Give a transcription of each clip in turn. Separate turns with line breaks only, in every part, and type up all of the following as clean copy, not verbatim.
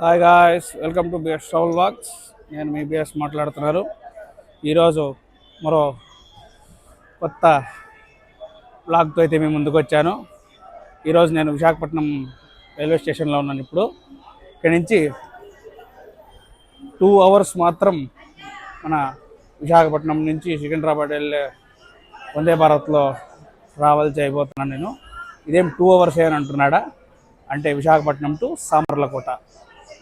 Hi guys, welcome to BS travel vlogs. నేను మీ BS మాట్లాడుతున్నారు. ఈరోజు మరో కొత్త వ్లాగ్తో అయితే మీ ముందుకు వచ్చాను. ఈరోజు నేను విశాఖపట్నం రైల్వే స్టేషన్లో ఉన్నాను. ఇక్కడి నుంచి 2 అవర్స్ మాత్రం మన విశాఖపట్నం నుంచి సికింద్రాబాద్ వెళ్ళే వందే భారత్లో ట్రావెల్ చేయబోతున్నాను. నేను ఇదేం 2 అవర్స్ అని అంటున్నాడా అంటే విశాఖపట్నం టు సామర్లకోట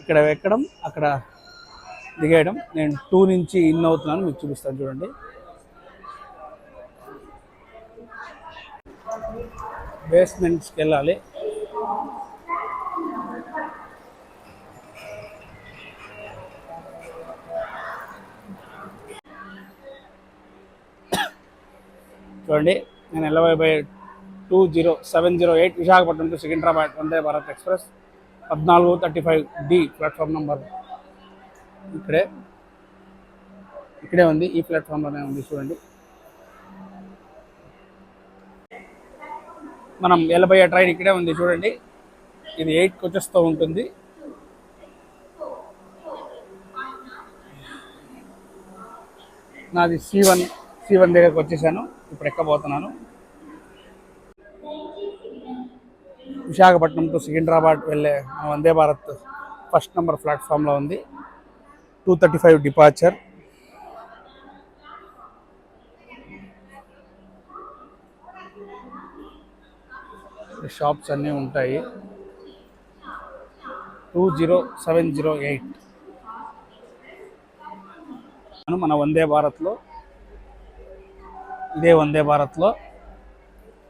ఇక్కడ ఎక్కడం అక్కడ దిగేయడం. నేను 2 నుంచి ఇన్ అవుతున్నాను, మీకు చూపిస్తాను చూడండి. బేస్మెంట్స్కి వెళ్ళాలి. చూడండి, నేను వెళ్ళబోయే 20708 Visakhapatnam to Secunderabad Vande Bharat express 14:35 platform number ఇక్కడే ఉంది. ఈ ప్లాట్ఫామ్లోనే ఉంది చూడండి. మనం వెళ్ళబోయే ట్రైన్ ఇక్కడే ఉంది చూడండి. ఇది 8కి వచ్చేస్తూ ఉంటుంది. నాది C1 దగ్గరకు వచ్చేసాను. ఇప్పుడు ఎక్కబోతున్నాను. విశాఖపట్నం టు సికింద్రాబాద్ వెళ్ళే వందే భారత్ ఫస్ట్ నెంబర్ ప్లాట్ఫామ్లో ఉంది. 2:35 డిపార్చర్. షాప్స్ అన్నీ ఉంటాయి. 20708 మన వందే భారత్లో, ఇదే వందే భారత్లో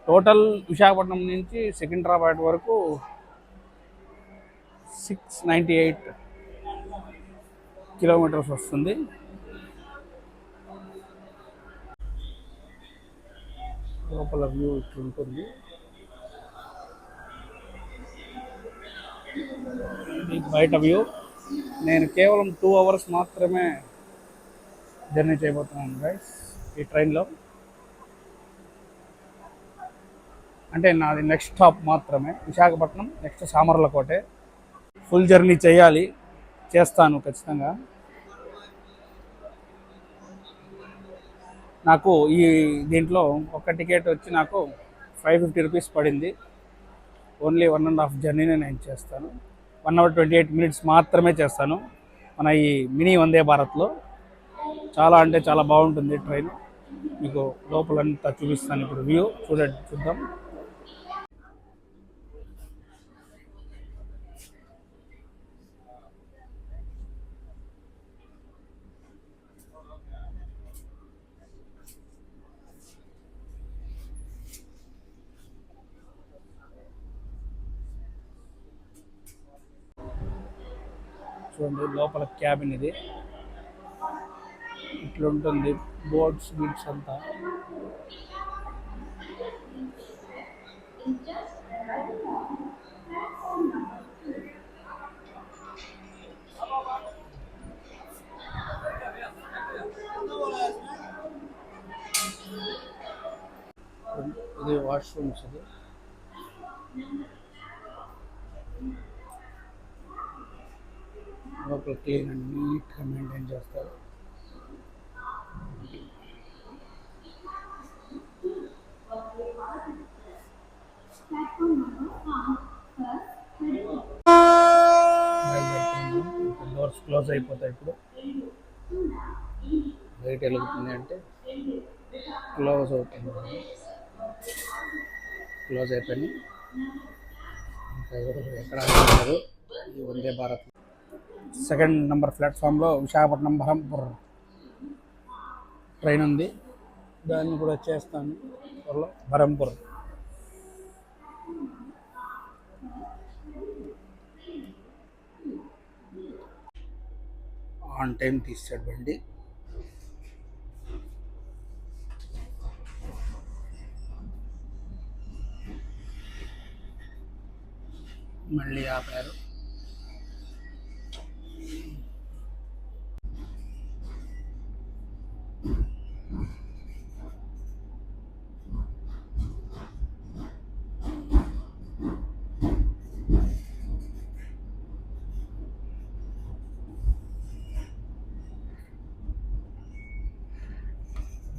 టోటల్ విశాఖపట్నం నుంచి సికింద్రాబాద్ వరకు 698 కిలోమీటర్స్ వస్తుంది. లోపల వ్యూ ఇట్లుంటుంది. మీకు బయట వ్యూ. నేను కేవలం 2 అవర్స్ మాత్రమే జర్నీ చేయబోతున్నాను గైస్ ఈ ట్రైన్లో. అంటే నాది నెక్స్ట్ స్టాప్ మాత్రమే విశాఖపట్నం, నెక్స్ట్ సామర్లకోటే. ఫుల్ జర్నీ చేస్తాను ఖచ్చితంగా. నాకు ఈ దీంట్లో ఒక టికెట్ వచ్చి నాకు 550 రూపీస్ పడింది. ఓన్లీ 1.5 జర్నీనే నేను చేస్తాను. 1 అవర్ 28 మినిట్స్ మాత్రమే చేస్తాను మన ఈ మినీ వందే భారత్లో. చాలా అంటే చాలా బాగుంటుంది ట్రైన్. మీకు లోపలంతా చూపిస్తాను. ఇప్పుడు వ్యూ చూద్దాం. చూడండి, లోపల క్యాబిన్ ఇది ఇట్లుంటుంది. బోర్డ్స్ గిడ్స్ అంతా. ఇది వాష్రూమ్స్. ఇది లోపల క్లీన్ అండ్ నీట్గా మెయింటైన్ చేస్తారు. డోర్స్ క్లోజ్ అయిపోతాయి. ఇప్పుడు లైట్ వెలుగుతుంది అంటే క్లోజ్ అవుతుంది. క్లోజ్ అయిపోయింది. ఇంకా ఎక్కడ ఆగలేదు. ఈ వందే భారత్ సెకండ్ నెంబర్ ప్లాట్ఫామ్లో విశాఖపట్నం బరంపూర్ ట్రైన్ ఉంది. దాన్ని కూడా చేస్తాను త్వరలో. బరంపూర్ ఆన్ టైం తీసాడు బండి. మళ్ళీ ఆపారు.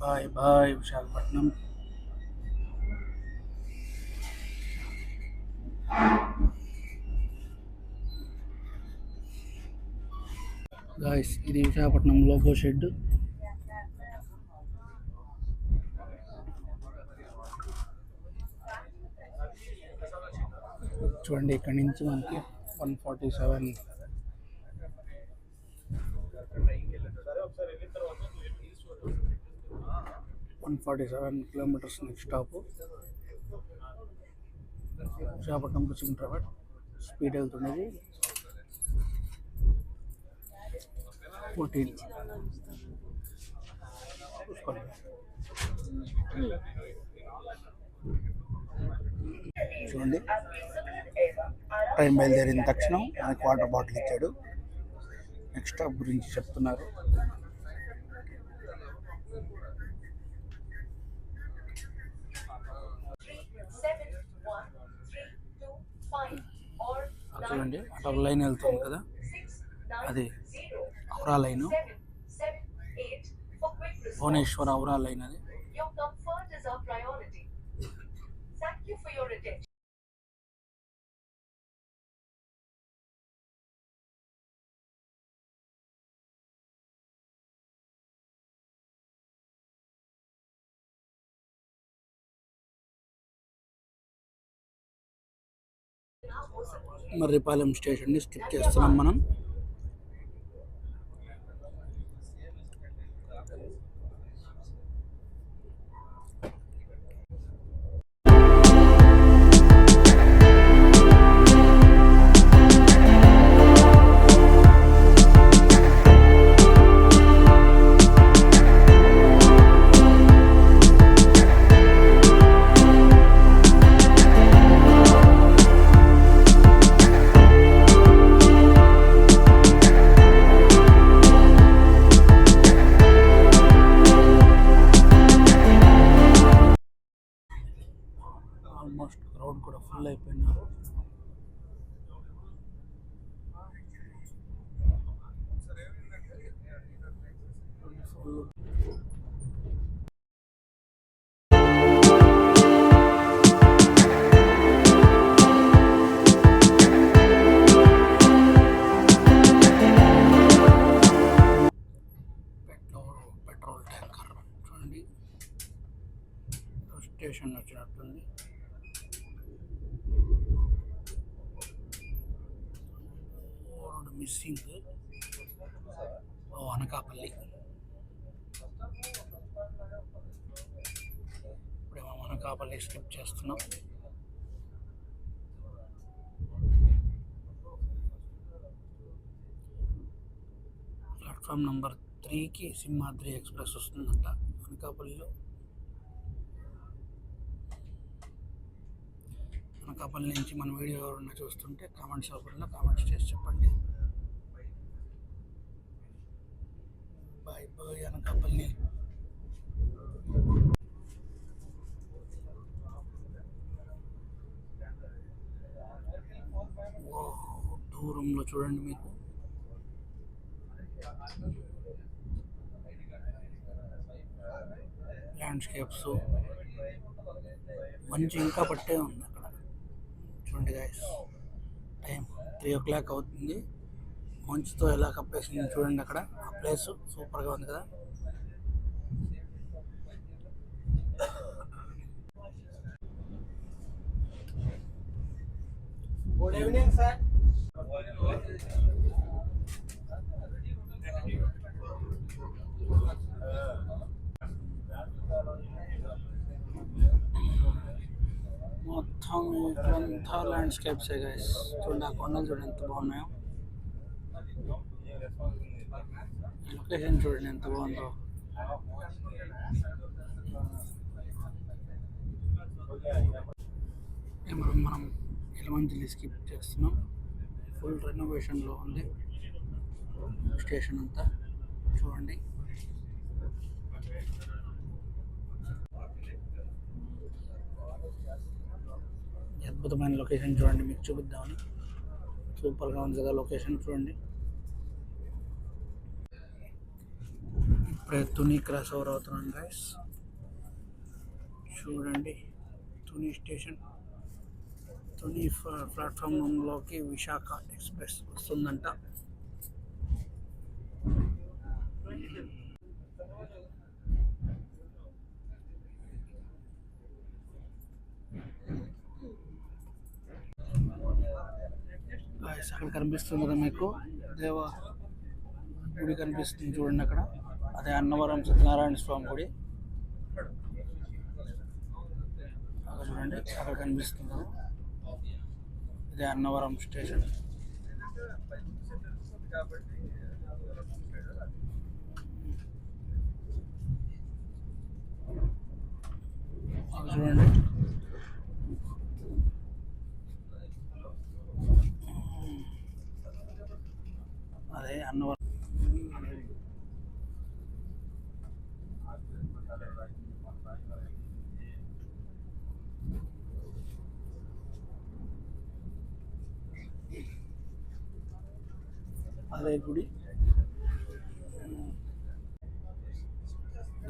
Bye bye Visakhapatnam. గాయస్ ఇది విశాఖపట్నం లోగో షెడ్. చూడండి ఇక్కడ నుంచి మనకి 147 kilometers next stop Visakhapatnam to Secunderabad. Speed వెళ్తున్నది 14. చూడండి ట్రైన్ బయలుదేరిన తక్షణం మనకి వాటర్ బాటిల్ ఇచ్చాడు. నెక్స్ట్ స్టాప్ గురించి చెప్తున్నారు. చూడండి అటు ఒక లైన్ వెళ్తుంది కదా, అది ఔరా లైను, భువనేశ్వర్ ఔరా లైన్. అది మర్రిపాలెం స్టేషన్ని స్కిప్ చేస్తున్నాం మనం. ఆల్మోస్ట్ క్రౌడ్ కూడా ఫుల్ అయిపోయినారు. Full petrol tanker. చూడండి స్టేషన్ వచ్చినట్టుంది. మిస్సింగ్ అనకాపల్లి. ఇప్పుడేమో అనకాపల్లి స్కిప్ చేస్తున్నాం. ప్లాట్ఫామ్ నెంబర్ 3కి సింహాద్రి ఎక్స్ప్రెస్ వస్తుందంట అనకాపల్లిలో. అనకాపల్లి నుంచి మన వీడియో ఎవరన్నా చూస్తుంటే కామెంట్స్ రూపంలో కామెంట్స్ చేసి చెప్పండి. Bye bye Anakapalli. దూరంలో చూడండి మీకు ల్యాండ్స్కేప్స్ మంచి ఇంకా పట్టే ఉంది అక్కడ. చూడండి గైస్ టైం 3 o'clock అవుతుంది. మంచుతో ఎలా కప్పేసింది చూడండి అక్కడ. ఆ ప్లేస్ సూపర్గా ఉంది కదా. Good evening sir. మొత్తం ఇక్కడంతా ల్యాండ్స్కేప్సే గైస్. చూడండి ఆ కొండలు చూడండి ఎంత బాగున్నాయో. లొకేషన్ చూడండి ఎంత బాగుందో. మనం ఎలమంచిలి స్కిప్ చేస్తున్నాం. ఫుల్ రెనోవేషన్లో ఉంది స్టేషన్ అంతా. చూడండి అద్భుతమైన లొకేషన్. చూడండి మీకు చూపిద్దామని. సూపర్గా ఉంది కదా లొకేషన్. చూడండి ఇప్పుడే తుని క్రాస్ ఓవర్ అవుతున్నాను గైస్. చూడండి, తుని స్టేషన్. తుని ప్లాట్ఫామ్లోకి విశాఖ ఎక్స్ప్రెస్ వస్తుందంట. అక్కడ కనిపిస్తుంది కదా మీకు దేవ గుడి కనిపిస్తుంది చూడండి. అక్కడ అదే అన్నవరం సత్యనారాయణ స్వామి గుడి. అక్కడ చూడండి, అక్కడ కనిపిస్తుంది కదా, ఇదే అన్నవరం స్టేషన్. చూడండి, అదే అన్నవరం. అదే గుడి.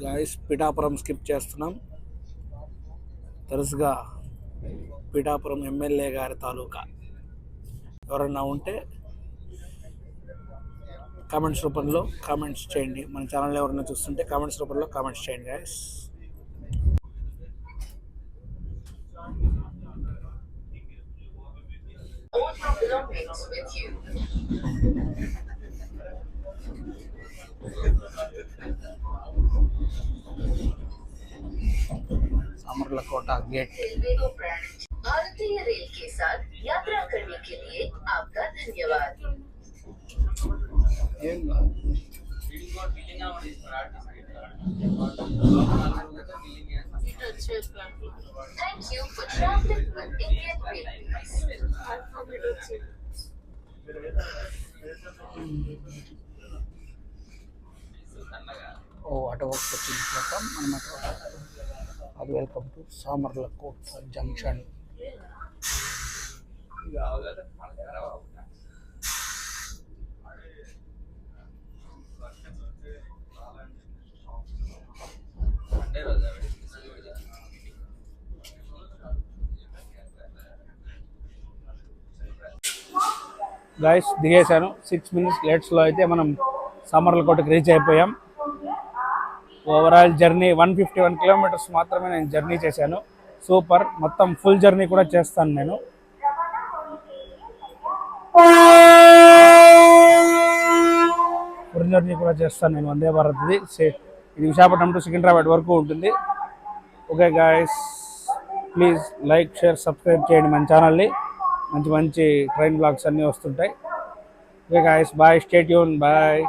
గాయస్, పిఠాపురం స్కిప్ చేస్తున్నాం. తరచుగా పిఠాపురం ఎమ్మెల్యే గారి తాలూకా ఎవరన్నా ఉంటే కామెంట్స్ రూపంలో కామెంట్స్ చేయండి. మన ఛానల్ ఎవరైనా చూస్తుంటే కామెంట్స్ రూపంలో కామెంట్స్ చేయండి గాయస్. सामरलकोटा गेट। भारतीय रेल के साथ यात्रा करने के लिए आपका धन्यवाद। Thank you for traveling with Indian Railways. ఓ అటు వచ్చింది మొత్తం అనమాట. అది welcome to Samarlakota junction. Guys, దిగేశాను. 6 minutes లేట్స్లో అయితే మనం సామర్లకోటకి రీచ్ అయిపోయాం. ఓవరాల్ జర్నీ 151 kilometers మాత్రమే నేను జర్నీ చేశాను. సూపర్. మొత్తం ఫుల్ జర్నీ కూడా చేస్తాను నేను. ఫుల్ జర్నీ కూడా చేస్తాను నేను వందే భారత్ది. ఇది విశాఖపట్నం టు సికింద్రాబాద్ వరకు ఉంటుంది. Okay guys, please like, share, subscribe చేయండి మన ఛానల్ని. మంచి మంచి ట్రైన్ బ్లాగ్స్ అన్నీ వస్తుంటాయి. Okay guys, bye, stay tune, bye.